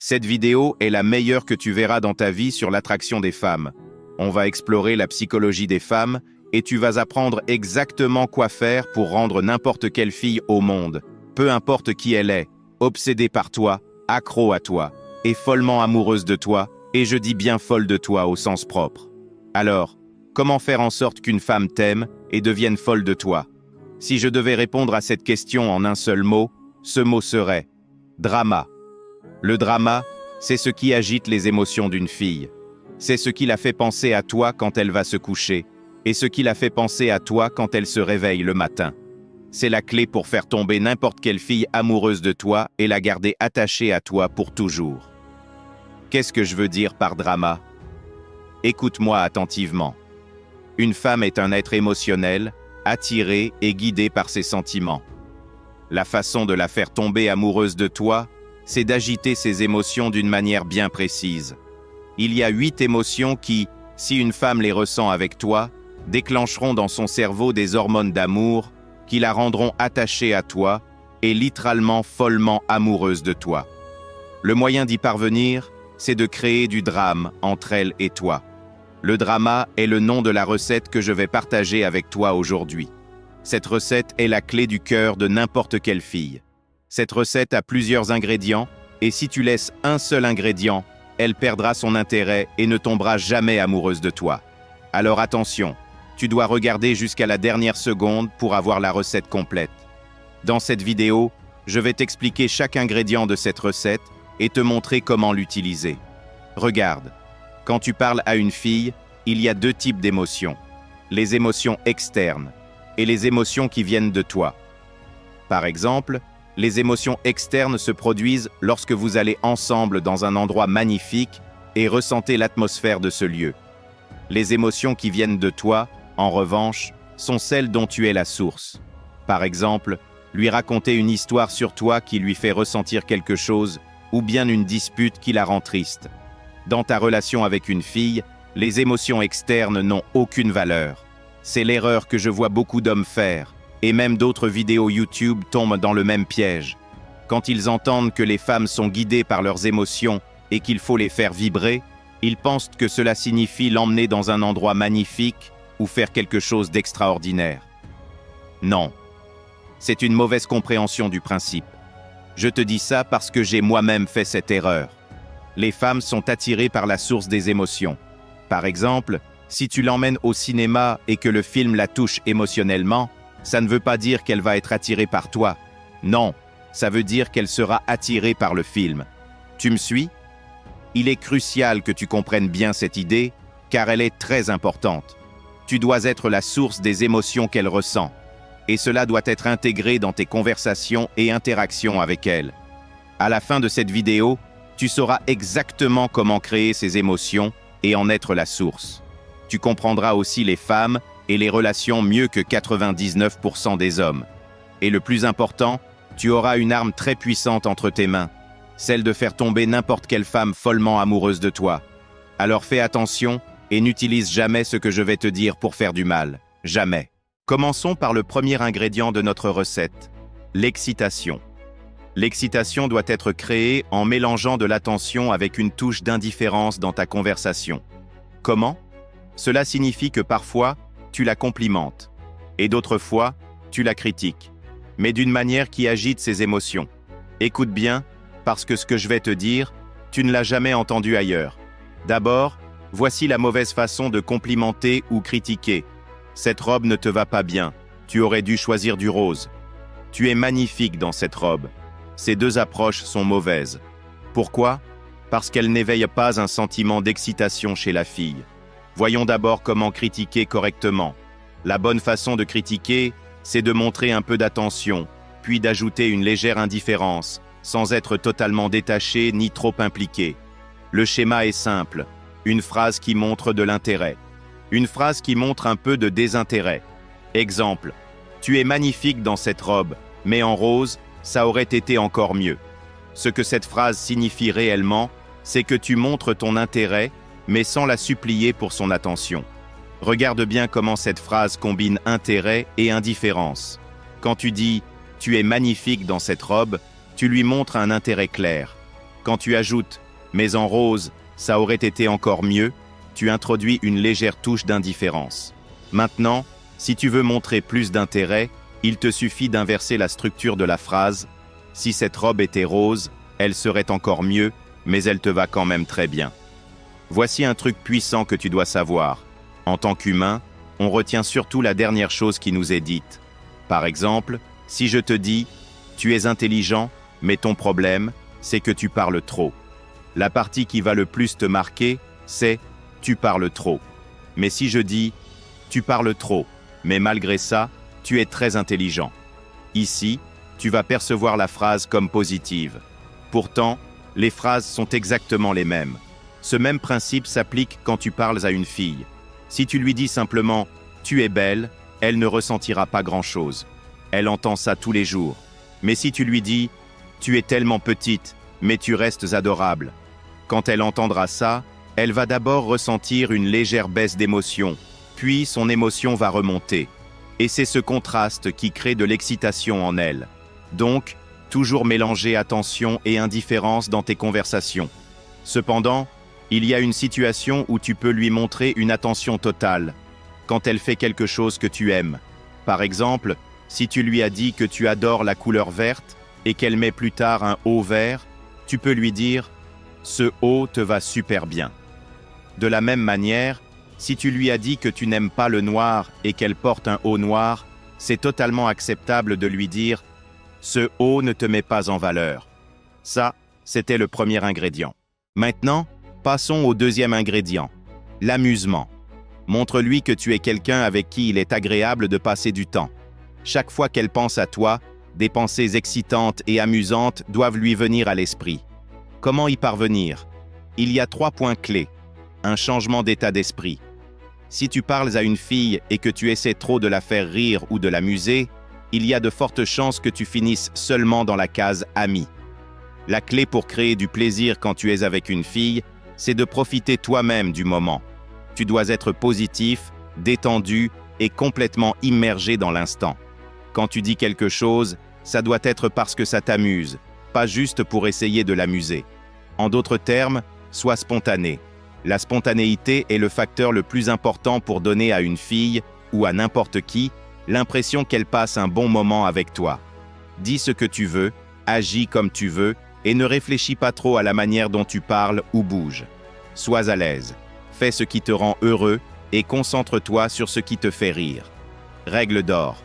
Cette vidéo est la meilleure que tu verras dans ta vie sur l'attraction des femmes. On va explorer la psychologie des femmes et tu vas apprendre exactement quoi faire pour rendre n'importe quelle fille au monde, peu importe qui elle est, obsédée par toi, accro à toi, et follement amoureuse de toi, et je dis bien folle de toi au sens propre. Alors, comment faire en sorte qu'une femme t'aime et devienne folle de toi? Si je devais répondre à cette question en un seul mot, ce mot serait drama. Le drama, c'est ce qui agite les émotions d'une fille. C'est ce qui la fait penser à toi quand elle va se coucher, et ce qui la fait penser à toi quand elle se réveille le matin. C'est la clé pour faire tomber n'importe quelle fille amoureuse de toi et la garder attachée à toi pour toujours. Qu'est-ce que je veux dire par drama? Écoute-moi attentivement. Une femme est un être émotionnel, attiré et guidé par ses sentiments. La façon de la faire tomber amoureuse de toi, c'est d'agiter ses émotions d'une manière bien précise. Il y a 8 émotions qui, si une femme les ressent avec toi, déclencheront dans son cerveau des hormones d'amour qui la rendront attachée à toi et littéralement follement amoureuse de toi. Le moyen d'y parvenir, c'est de créer du drame entre elle et toi. Le drama est le nom de la recette que je vais partager avec toi aujourd'hui. Cette recette est la clé du cœur de n'importe quelle fille. Cette recette a plusieurs ingrédients, et si tu laisses un seul ingrédient, elle perdra son intérêt et ne tombera jamais amoureuse de toi. Alors attention, tu dois regarder jusqu'à la dernière seconde pour avoir la recette complète. Dans cette vidéo, je vais t'expliquer chaque ingrédient de cette recette et te montrer comment l'utiliser. Regarde, quand tu parles à une fille, il y a 2 types d'émotions. Les émotions externes et les émotions qui viennent de toi. Par exemple, les émotions externes se produisent lorsque vous allez ensemble dans un endroit magnifique et ressentez l'atmosphère de ce lieu. Les émotions qui viennent de toi, en revanche, sont celles dont tu es la source. Par exemple, lui raconter une histoire sur toi qui lui fait ressentir quelque chose, ou bien une dispute qui la rend triste. Dans ta relation avec une fille, les émotions externes n'ont aucune valeur. C'est l'erreur que je vois beaucoup d'hommes faire. Et même d'autres vidéos YouTube tombent dans le même piège. Quand ils entendent que les femmes sont guidées par leurs émotions et qu'il faut les faire vibrer, ils pensent que cela signifie l'emmener dans un endroit magnifique ou faire quelque chose d'extraordinaire. Non, c'est une mauvaise compréhension du principe. Je te dis ça parce que j'ai moi-même fait cette erreur. Les femmes sont attirées par la source des émotions. Par exemple, si tu l'emmènes au cinéma et que le film la touche émotionnellement, ça ne veut pas dire qu'elle va être attirée par toi. Non, ça veut dire qu'elle sera attirée par le film. Tu me suis? Il est crucial que tu comprennes bien cette idée, car elle est très importante. Tu dois être la source des émotions qu'elle ressent, et cela doit être intégré dans tes conversations et interactions avec elle. À la fin de cette vidéo, tu sauras exactement comment créer ces émotions et en être la source. Tu comprendras aussi les femmes et les relations mieux que 99% des hommes. Et le plus important, tu auras une arme très puissante entre tes mains, celle de faire tomber n'importe quelle femme follement amoureuse de toi. Alors fais attention et n'utilise jamais ce que je vais te dire pour faire du mal. Jamais. Commençons par le premier ingrédient de notre recette, l'excitation. L'excitation doit être créée en mélangeant de l'attention avec une touche d'indifférence dans ta conversation. Comment? Cela signifie que parfois, tu la complimentes, et d'autres fois, tu la critiques, mais d'une manière qui agite ses émotions. Écoute bien, parce que ce que je vais te dire, tu ne l'as jamais entendu ailleurs. D'abord, voici la mauvaise façon de complimenter ou critiquer. Cette robe ne te va pas bien, tu aurais dû choisir du rose. Tu es magnifique dans cette robe. Ces 2 approches sont mauvaises. Pourquoi? Parce qu'elles n'éveillent pas un sentiment d'excitation chez la fille. Voyons d'abord comment critiquer correctement. La bonne façon de critiquer, c'est de montrer un peu d'attention, puis d'ajouter une légère indifférence, sans être totalement détaché ni trop impliqué. Le schéma est simple, une phrase qui montre de l'intérêt. Une phrase qui montre un peu de désintérêt. Exemple, tu es magnifique dans cette robe, mais en rose, ça aurait été encore mieux. Ce que cette phrase signifie réellement, c'est que tu montres ton intérêt, mais sans la supplier pour son attention. Regarde bien comment cette phrase combine intérêt et indifférence. Quand tu dis « tu es magnifique dans cette robe », tu lui montres un intérêt clair. Quand tu ajoutes « mais en rose, ça aurait été encore mieux », tu introduis une légère touche d'indifférence. Maintenant, si tu veux montrer plus d'intérêt, il te suffit d'inverser la structure de la phrase. Si cette robe était rose, elle serait encore mieux, mais elle te va quand même très bien. Voici un truc puissant que tu dois savoir. En tant qu'humain, on retient surtout la dernière chose qui nous est dite. Par exemple, si je te dis « tu es intelligent, mais ton problème, c'est que tu parles trop ». La partie qui va le plus te marquer, c'est « tu parles trop ». Mais si je dis « tu parles trop, mais malgré ça, tu es très intelligent ». Ici, tu vas percevoir la phrase comme positive. Pourtant, les phrases sont exactement les mêmes. Ce même principe s'applique quand tu parles à une fille. Si tu lui dis simplement « tu es belle », elle ne ressentira pas grand-chose. Elle entend ça tous les jours. Mais si tu lui dis « tu es tellement petite, mais tu restes adorable », quand elle entendra ça, elle va d'abord ressentir une légère baisse d'émotion, puis son émotion va remonter. Et c'est ce contraste qui crée de l'excitation en elle. Donc, toujours mélanger attention et indifférence dans tes conversations. Cependant, il y a une situation où tu peux lui montrer une attention totale, quand elle fait quelque chose que tu aimes. Par exemple, si tu lui as dit que tu adores la couleur verte et qu'elle met plus tard un haut vert, tu peux lui dire « ce haut te va super bien ». De la même manière, si tu lui as dit que tu n'aimes pas le noir et qu'elle porte un haut noir, c'est totalement acceptable de lui dire « ce haut ne te met pas en valeur ». Ça, c'était le premier ingrédient. Maintenant, passons au deuxième ingrédient, l'amusement. Montre-lui que tu es quelqu'un avec qui il est agréable de passer du temps. Chaque fois qu'elle pense à toi, des pensées excitantes et amusantes doivent lui venir à l'esprit. Comment y parvenir? Il y a 3 points clés. Un changement d'état d'esprit. Si tu parles à une fille et que tu essaies trop de la faire rire ou de l'amuser, il y a de fortes chances que tu finisses seulement dans la case « ami ». La clé pour créer du plaisir quand tu es avec une fille, c'est de profiter toi-même du moment. Tu dois être positif, détendu et complètement immergé dans l'instant. Quand tu dis quelque chose, ça doit être parce que ça t'amuse, pas juste pour essayer de l'amuser. En d'autres termes, sois spontané. La spontanéité est le facteur le plus important pour donner à une fille, ou à n'importe qui, l'impression qu'elle passe un bon moment avec toi. Dis ce que tu veux, agis comme tu veux, et ne réfléchis pas trop à la manière dont tu parles ou bouges. Sois à l'aise, fais ce qui te rend heureux et concentre-toi sur ce qui te fait rire. Règle d'or.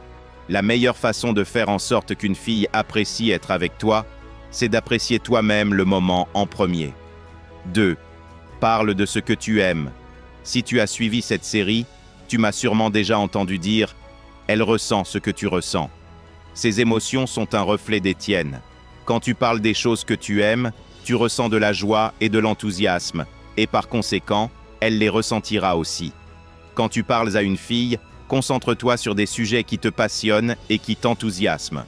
La meilleure façon de faire en sorte qu'une fille apprécie être avec toi, c'est d'apprécier toi-même le moment en premier. 2. Parle de ce que tu aimes. Si tu as suivi cette série, tu m'as sûrement déjà entendu dire « elle ressent ce que tu ressens ». Ces émotions sont un reflet des tiennes. Quand tu parles des choses que tu aimes, tu ressens de la joie et de l'enthousiasme, et par conséquent, elle les ressentira aussi. Quand tu parles à une fille, concentre-toi sur des sujets qui te passionnent et qui t'enthousiasment.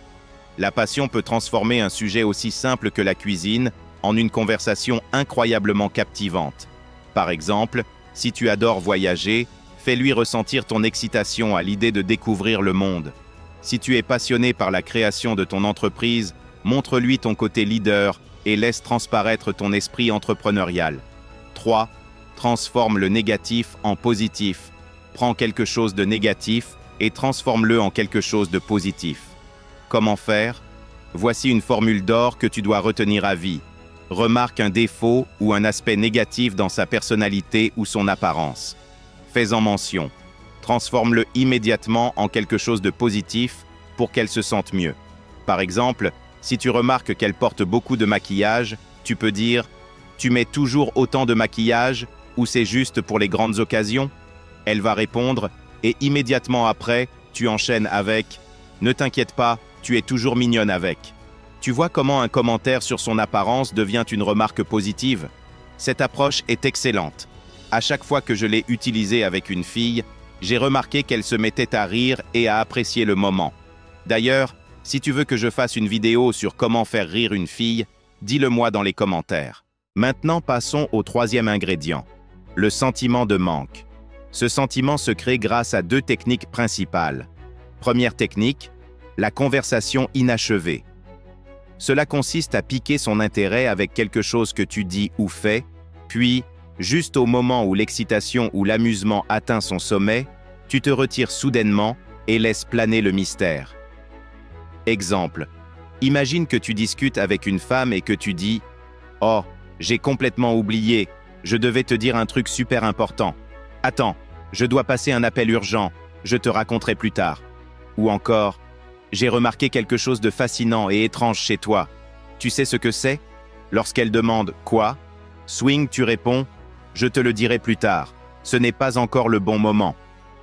La passion peut transformer un sujet aussi simple que la cuisine en une conversation incroyablement captivante. Par exemple, si tu adores voyager, fais-lui ressentir ton excitation à l'idée de découvrir le monde. Si tu es passionné par la création de ton entreprise, montre-lui ton côté leader et laisse transparaître ton esprit entrepreneurial. 3. Transforme le négatif en positif. Prends quelque chose de négatif et transforme-le en quelque chose de positif. Comment faire? Voici une formule d'or que tu dois retenir à vie. Remarque un défaut ou un aspect négatif dans sa personnalité ou son apparence. Fais-en mention. Transforme-le immédiatement en quelque chose de positif pour qu'elle se sente mieux. Par exemple, si tu remarques qu'elle porte beaucoup de maquillage, tu peux dire « Tu mets toujours autant de maquillage ou c'est juste pour les grandes occasions ?» Elle va répondre et immédiatement après, tu enchaînes avec « Ne t'inquiète pas, tu es toujours mignonne avec ». Tu vois comment un commentaire sur son apparence devient une remarque positive? Cette approche est excellente. À chaque fois que je l'ai utilisée avec une fille, j'ai remarqué qu'elle se mettait à rire et à apprécier le moment. D'ailleurs, si tu veux que je fasse une vidéo sur comment faire rire une fille, dis-le-moi dans les commentaires. Maintenant, passons au 3e ingrédient, le sentiment de manque. Ce sentiment se crée grâce à 2 techniques principales. Première technique, la conversation inachevée. Cela consiste à piquer son intérêt avec quelque chose que tu dis ou fais, puis, juste au moment où l'excitation ou l'amusement atteint son sommet, tu te retires soudainement et laisses planer le mystère. Exemple. Imagine que tu discutes avec une femme et que tu dis « Oh, j'ai complètement oublié, je devais te dire un truc super important. Attends, je dois passer un appel urgent, je te raconterai plus tard. » Ou encore « J'ai remarqué quelque chose de fascinant et étrange chez toi. Tu sais ce que c'est ?» Lorsqu'elle demande « Quoi ?» Swing, tu réponds « Je te le dirai plus tard. Ce n'est pas encore le bon moment. »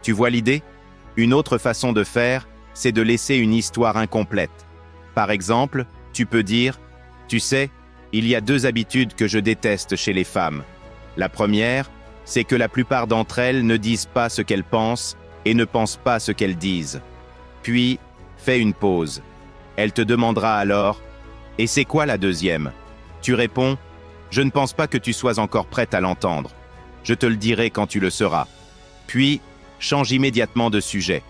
Tu vois l'idée? Une autre façon de faire, c'est de laisser une histoire incomplète. Par exemple, tu peux dire « Tu sais, il y a 2 habitudes que je déteste chez les femmes. La première, c'est que la plupart d'entre elles ne disent pas ce qu'elles pensent et ne pensent pas ce qu'elles disent. » Puis, fais une pause. Elle te demandera alors « Et c'est quoi la deuxième ?» Tu réponds « Je ne pense pas que tu sois encore prête à l'entendre. Je te le dirai quand tu le seras. » Puis, change immédiatement de sujet.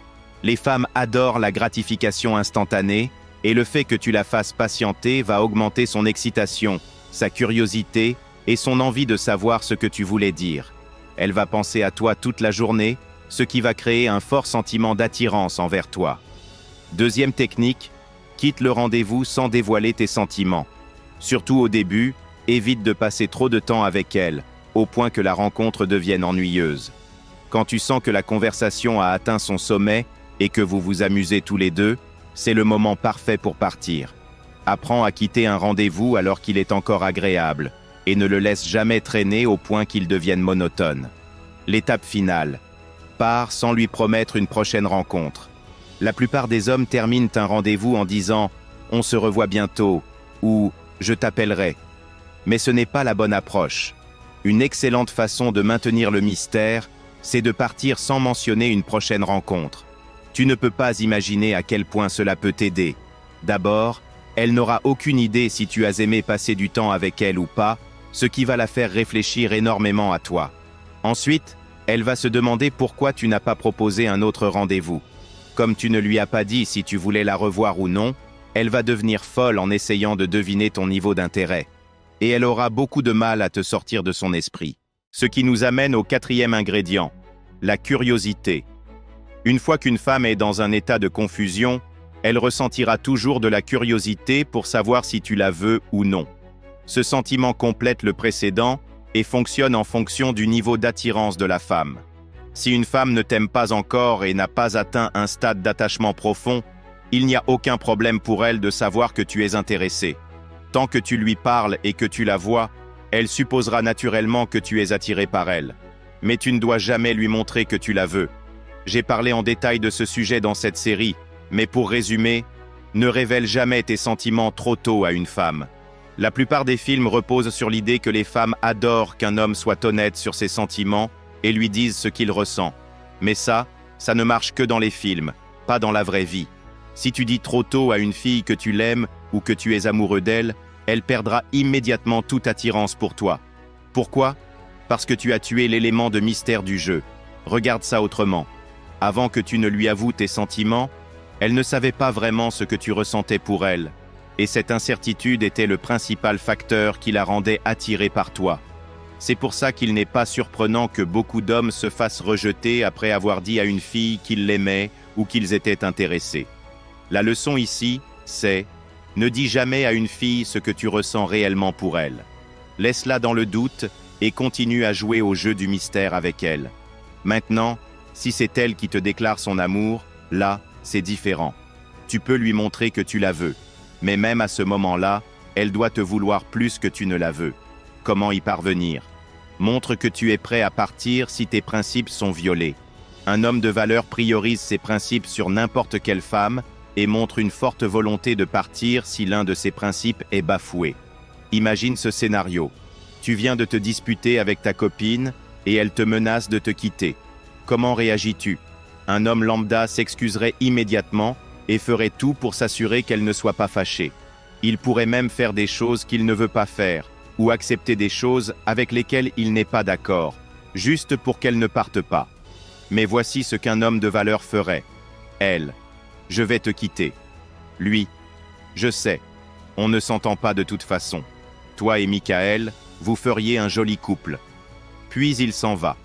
Les femmes adorent la gratification instantanée et le fait que tu la fasses patienter va augmenter son excitation, sa curiosité et son envie de savoir ce que tu voulais dire. Elle va penser à toi toute la journée, ce qui va créer un fort sentiment d'attirance envers toi. Deuxième technique, quitte le rendez-vous sans dévoiler tes sentiments. Surtout au début, évite de passer trop de temps avec elle, au point que la rencontre devienne ennuyeuse. Quand tu sens que la conversation a atteint son sommet et que vous vous amusez tous les deux, c'est le moment parfait pour partir. Apprends à quitter un rendez-vous alors qu'il est encore agréable et ne le laisse jamais traîner au point qu'il devienne monotone. L'étape finale. Pars sans lui promettre une prochaine rencontre. La plupart des hommes terminent un rendez-vous en disant « On se revoit bientôt » ou « Je t'appellerai ». Mais ce n'est pas la bonne approche. Une excellente façon de maintenir le mystère, c'est de partir sans mentionner une prochaine rencontre. Tu ne peux pas imaginer à quel point cela peut t'aider. D'abord, elle n'aura aucune idée si tu as aimé passer du temps avec elle ou pas, ce qui va la faire réfléchir énormément à toi. Ensuite, elle va se demander pourquoi tu n'as pas proposé un autre rendez-vous. Comme tu ne lui as pas dit si tu voulais la revoir ou non, elle va devenir folle en essayant de deviner ton niveau d'intérêt. Et elle aura beaucoup de mal à te sortir de son esprit. Ce qui nous amène au 4e ingrédient, la curiosité. Une fois qu'une femme est dans un état de confusion, elle ressentira toujours de la curiosité pour savoir si tu la veux ou non. Ce sentiment complète le précédent et fonctionne en fonction du niveau d'attirance de la femme. Si une femme ne t'aime pas encore et n'a pas atteint un stade d'attachement profond, il n'y a aucun problème pour elle de savoir que tu es intéressé. Tant que tu lui parles et que tu la vois, elle supposera naturellement que tu es attiré par elle. Mais tu ne dois jamais lui montrer que tu la veux. J'ai parlé en détail de ce sujet dans cette série, mais pour résumer, ne révèle jamais tes sentiments trop tôt à une femme. La plupart des films reposent sur l'idée que les femmes adorent qu'un homme soit honnête sur ses sentiments et lui dise ce qu'il ressent. Mais ça ne marche que dans les films, pas dans la vraie vie. Si tu dis trop tôt à une fille que tu l'aimes ou que tu es amoureux d'elle, elle perdra immédiatement toute attirance pour toi. Pourquoi? Parce que tu as tué l'élément de mystère du jeu. Regarde ça autrement. Avant que tu ne lui avoues tes sentiments, elle ne savait pas vraiment ce que tu ressentais pour elle. Et cette incertitude était le principal facteur qui la rendait attirée par toi. C'est pour ça qu'il n'est pas surprenant que beaucoup d'hommes se fassent rejeter après avoir dit à une fille qu'ils l'aimaient ou qu'ils étaient intéressés. La leçon ici, c'est « Ne dis jamais à une fille ce que tu ressens réellement pour elle. Laisse-la dans le doute et continue à jouer au jeu du mystère avec elle. Maintenant, si c'est elle qui te déclare son amour, là, c'est différent. Tu peux lui montrer que tu la veux. Mais même à ce moment-là, elle doit te vouloir plus que tu ne la veux. Comment y parvenir? Montre que tu es prêt à partir si tes principes sont violés. Un homme de valeur priorise ses principes sur n'importe quelle femme et montre une forte volonté de partir si l'un de ses principes est bafoué. Imagine ce scénario. Tu viens de te disputer avec ta copine et elle te menace de te quitter. Comment réagis-tu? Un homme lambda s'excuserait immédiatement et ferait tout pour s'assurer qu'elle ne soit pas fâchée. Il pourrait même faire des choses qu'il ne veut pas faire, ou accepter des choses avec lesquelles il n'est pas d'accord, juste pour qu'elle ne parte pas. Mais voici ce qu'un homme de valeur ferait. Elle: je vais te quitter. Lui: je sais. On ne s'entend pas de toute façon. Toi et Michael, vous feriez un joli couple. » Puis il s'en va.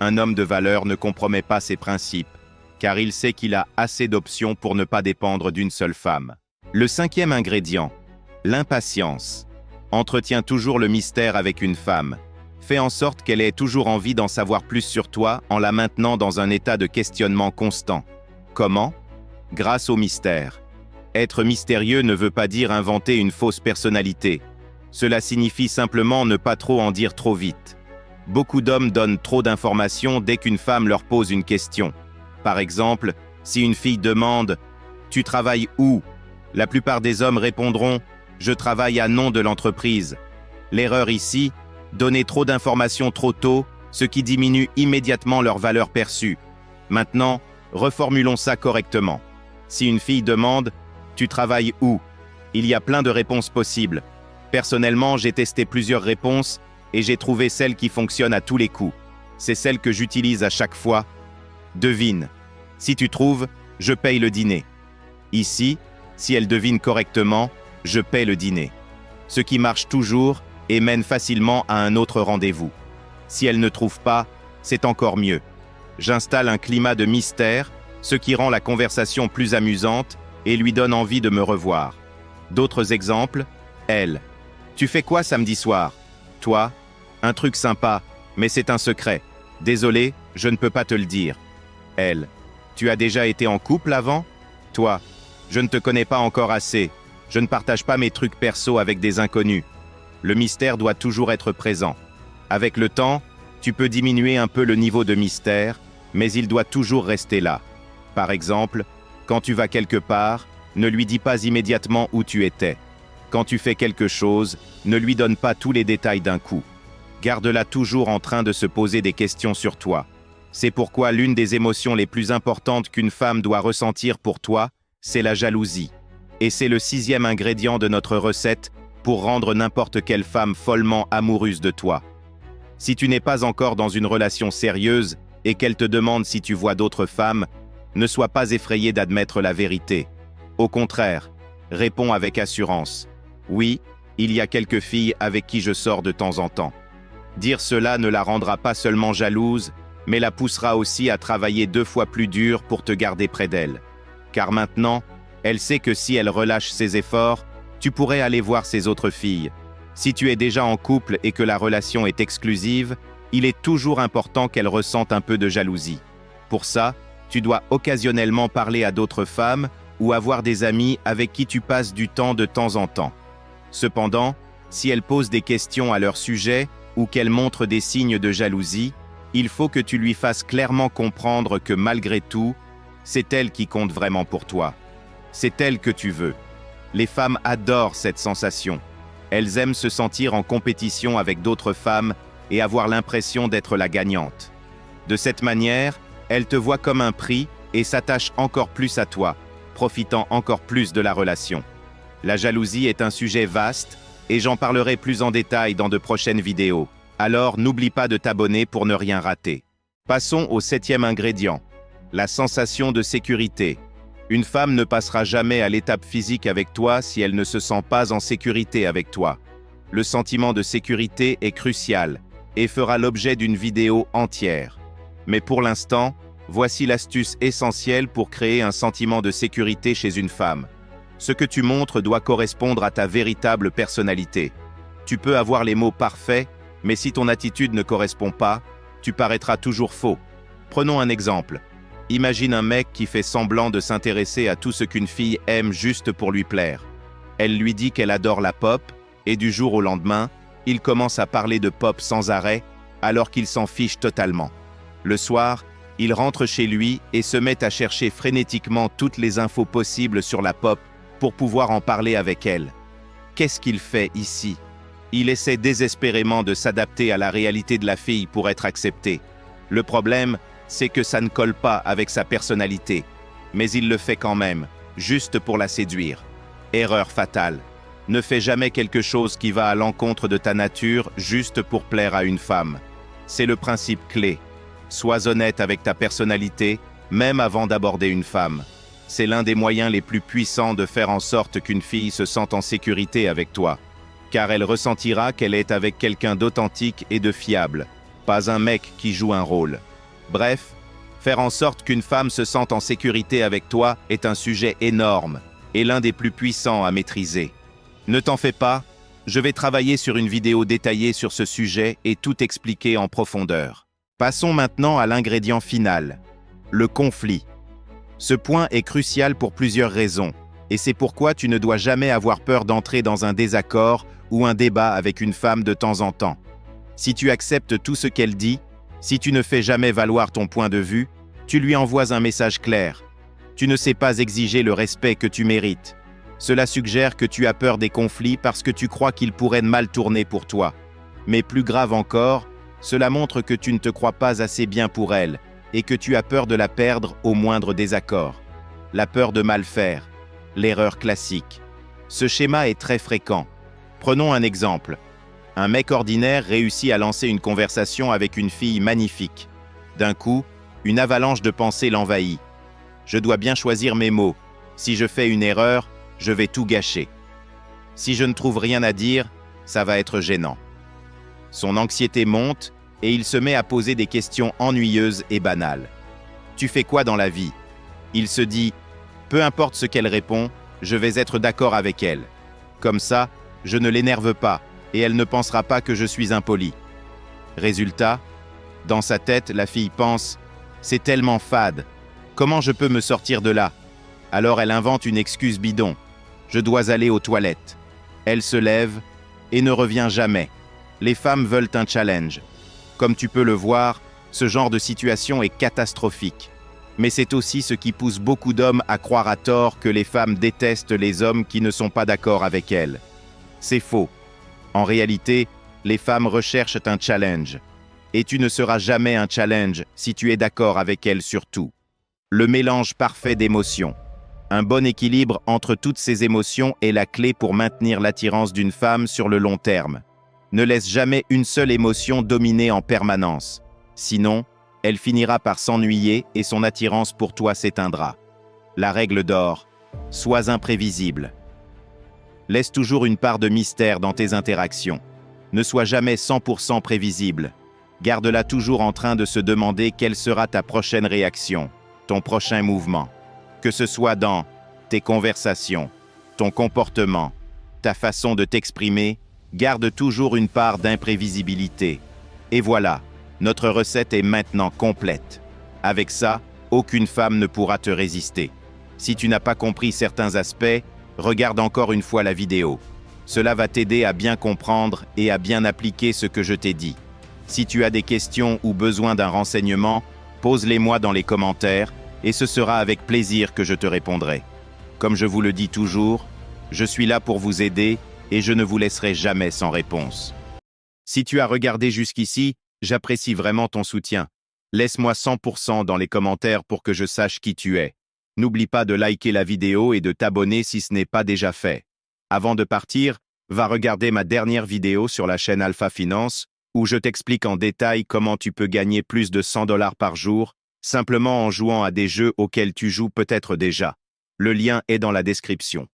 Un homme de valeur ne compromet pas ses principes, car il sait qu'il a assez d'options pour ne pas dépendre d'une seule femme. Le cinquième ingrédient, l'impatience. Entretiens toujours le mystère avec une femme. Fais en sorte qu'elle ait toujours envie d'en savoir plus sur toi en la maintenant dans un état de questionnement constant. Comment? Grâce au mystère. Être mystérieux ne veut pas dire inventer une fausse personnalité. Cela signifie simplement ne pas trop en dire trop vite. Beaucoup d'hommes donnent trop d'informations dès qu'une femme leur pose une question. Par exemple, si une fille demande « Tu travailles où ?» La plupart des hommes répondront « Je travaille à nom de l'entreprise ». L'erreur ici, donner trop d'informations trop tôt, ce qui diminue immédiatement leur valeur perçue. Maintenant, reformulons ça correctement. Si une fille demande « Tu travailles où ?» Il y a plein de réponses possibles. Personnellement, j'ai testé plusieurs réponses et j'ai trouvé celle qui fonctionne à tous les coups. C'est celle que j'utilise à chaque fois. Devine. Si tu trouves, je paye le dîner. Ici, si elle devine correctement, je paie le dîner. Ce qui marche toujours et mène facilement à un autre rendez-vous. Si elle ne trouve pas, c'est encore mieux. J'installe un climat de mystère, ce qui rend la conversation plus amusante et lui donne envie de me revoir. D'autres exemples, elle. Tu fais quoi samedi soir? Toi? Un truc sympa, mais c'est un secret. Désolé, je ne peux pas te le dire. Elle. Tu as déjà été en couple avant? Toi. Je ne te connais pas encore assez. Je ne partage pas mes trucs perso avec des inconnus. Le mystère doit toujours être présent. Avec le temps, tu peux diminuer un peu le niveau de mystère, mais il doit toujours rester là. Par exemple, quand tu vas quelque part, ne lui dis pas immédiatement où tu étais. Quand tu fais quelque chose, ne lui donne pas tous les détails d'un coup. Garde-la toujours en train de se poser des questions sur toi. C'est pourquoi l'une des émotions les plus importantes qu'une femme doit ressentir pour toi, c'est la jalousie. Et c'est le sixième ingrédient de notre recette pour rendre n'importe quelle femme follement amoureuse de toi. Si tu n'es pas encore dans une relation sérieuse et qu'elle te demande si tu vois d'autres femmes, ne sois pas effrayé d'admettre la vérité. Au contraire, réponds avec assurance. Oui, il y a quelques filles avec qui je sors de temps en temps. Dire cela ne la rendra pas seulement jalouse, mais la poussera aussi à travailler 2 fois plus dur pour te garder près d'elle. Car maintenant, elle sait que si elle relâche ses efforts, tu pourrais aller voir ses autres filles. Si tu es déjà en couple et que la relation est exclusive, il est toujours important qu'elle ressente un peu de jalousie. Pour ça, tu dois occasionnellement parler à d'autres femmes ou avoir des amis avec qui tu passes du temps de temps en temps. Cependant, si elle pose des questions à leur sujet ou qu'elle montre des signes de jalousie, il faut que tu lui fasses clairement comprendre que malgré tout, c'est elle qui compte vraiment pour toi. C'est elle que tu veux. Les femmes adorent cette sensation. Elles aiment se sentir en compétition avec d'autres femmes et avoir l'impression d'être la gagnante. De cette manière, elles te voient comme un prix et s'attachent encore plus à toi, profitant encore plus de la relation. La jalousie est un sujet vaste et j'en parlerai plus en détail dans de prochaines vidéos. Alors n'oublie pas de t'abonner pour ne rien rater. Passons au 7e ingrédient, la sensation de sécurité. Une femme ne passera jamais à l'étape physique avec toi si elle ne se sent pas en sécurité avec toi. Le sentiment de sécurité est crucial et fera l'objet d'une vidéo entière. Mais pour l'instant, voici l'astuce essentielle pour créer un sentiment de sécurité chez une femme. Ce que tu montres doit correspondre à ta véritable personnalité. Tu peux avoir les mots parfaits, mais si ton attitude ne correspond pas, tu paraîtras toujours faux. Prenons un exemple. Imagine un mec qui fait semblant de s'intéresser à tout ce qu'une fille aime juste pour lui plaire. Elle lui dit qu'elle adore la pop, et du jour au lendemain, il commence à parler de pop sans arrêt, alors qu'il s'en fiche totalement. Le soir, il rentre chez lui et se met à chercher frénétiquement toutes les infos possibles sur la pop pour pouvoir en parler avec elle. Qu'est-ce qu'il fait ici? Il essaie désespérément de s'adapter à la réalité de la fille pour être accepté. Le problème, c'est que ça ne colle pas avec sa personnalité. Mais il le fait quand même, juste pour la séduire. Erreur fatale. Ne fais jamais quelque chose qui va à l'encontre de ta nature juste pour plaire à une femme. C'est le principe clé. Sois honnête avec ta personnalité, même avant d'aborder une femme. c'est l'un des moyens les plus puissants de faire en sorte qu'une fille se sente en sécurité avec toi, car elle ressentira qu'elle est avec quelqu'un d'authentique et de fiable, pas un mec qui joue un rôle. Bref, faire en sorte qu'une femme se sente en sécurité avec toi est un sujet énorme et l'un des plus puissants à maîtriser. Ne t'en fais pas, je vais travailler sur une vidéo détaillée sur ce sujet et tout expliquer en profondeur. Passons maintenant à l'ingrédient final, le conflit. Ce point est crucial pour plusieurs raisons, et c'est pourquoi tu ne dois jamais avoir peur d'entrer dans un désaccord ou un débat avec une femme de temps en temps. Si tu acceptes tout ce qu'elle dit, si tu ne fais jamais valoir ton point de vue, tu lui envoies un message clair. Tu ne sais pas exiger le respect que tu mérites. Cela suggère que tu as peur des conflits parce que tu crois qu'ils pourraient mal tourner pour toi. Mais plus grave encore, cela montre que tu ne te crois pas assez bien pour elle et que tu as peur de la perdre au moindre désaccord. La peur de mal faire, l'erreur classique. Ce schéma est très fréquent. Prenons un exemple. Un mec ordinaire réussit à lancer une conversation avec une fille magnifique. D'un coup, une avalanche de pensées l'envahit. Je dois bien choisir mes mots. Si je fais une erreur, je vais tout gâcher. Si je ne trouve rien à dire, ça va être gênant. Son anxiété monte et il se met à poser des questions ennuyeuses et banales. Tu fais quoi dans la vie? Il se dit, peu importe ce qu'elle répond, je vais être d'accord avec elle. Comme ça, je ne l'énerve pas et elle ne pensera pas que je suis impoli. Résultat, dans sa tête, la fille pense, c'est tellement fade. Comment je peux me sortir de là? Alors elle invente une excuse bidon. Je dois aller aux toilettes. Elle se lève et ne revient jamais. Les femmes veulent un challenge. Comme tu peux le voir, ce genre de situation est catastrophique. Mais c'est aussi ce qui pousse beaucoup d'hommes à croire à tort que les femmes détestent les hommes qui ne sont pas d'accord avec elles. C'est faux. En réalité, les femmes recherchent un challenge. Et tu ne seras jamais un challenge si tu es d'accord avec elles sur tout. Le mélange parfait d'émotions. Un bon équilibre entre toutes ces émotions est la clé pour maintenir l'attirance d'une femme sur le long terme. Ne laisse jamais une seule émotion dominer en permanence. Sinon, elle finira par s'ennuyer et son attirance pour toi s'éteindra. La règle d'or, sois imprévisible. Laisse toujours une part de mystère dans tes interactions. Ne sois jamais 100% prévisible. Garde-la toujours en train de se demander quelle sera ta prochaine réaction, ton prochain mouvement. Que ce soit dans tes conversations, ton comportement, ta façon de t'exprimer, garde toujours une part d'imprévisibilité. Et voilà, notre recette est maintenant complète. Avec ça, aucune femme ne pourra te résister. Si tu n'as pas compris certains aspects, regarde encore une fois la vidéo. Cela va t'aider à bien comprendre et à bien appliquer ce que je t'ai dit. Si tu as des questions ou besoin d'un renseignement, pose-les-moi dans les commentaires et ce sera avec plaisir que je te répondrai. Comme je vous le dis toujours, je suis là pour vous aider et je ne vous laisserai jamais sans réponse. Si tu as regardé jusqu'ici, j'apprécie vraiment ton soutien. Laisse-moi 100% dans les commentaires pour que je sache qui tu es. N'oublie pas de liker la vidéo et de t'abonner si ce n'est pas déjà fait. Avant de partir, va regarder ma dernière vidéo sur la chaîne Alpha Finance, où je t'explique en détail comment tu peux gagner plus de 100 $ par jour, simplement en jouant à des jeux auxquels tu joues peut-être déjà. Le lien est dans la description.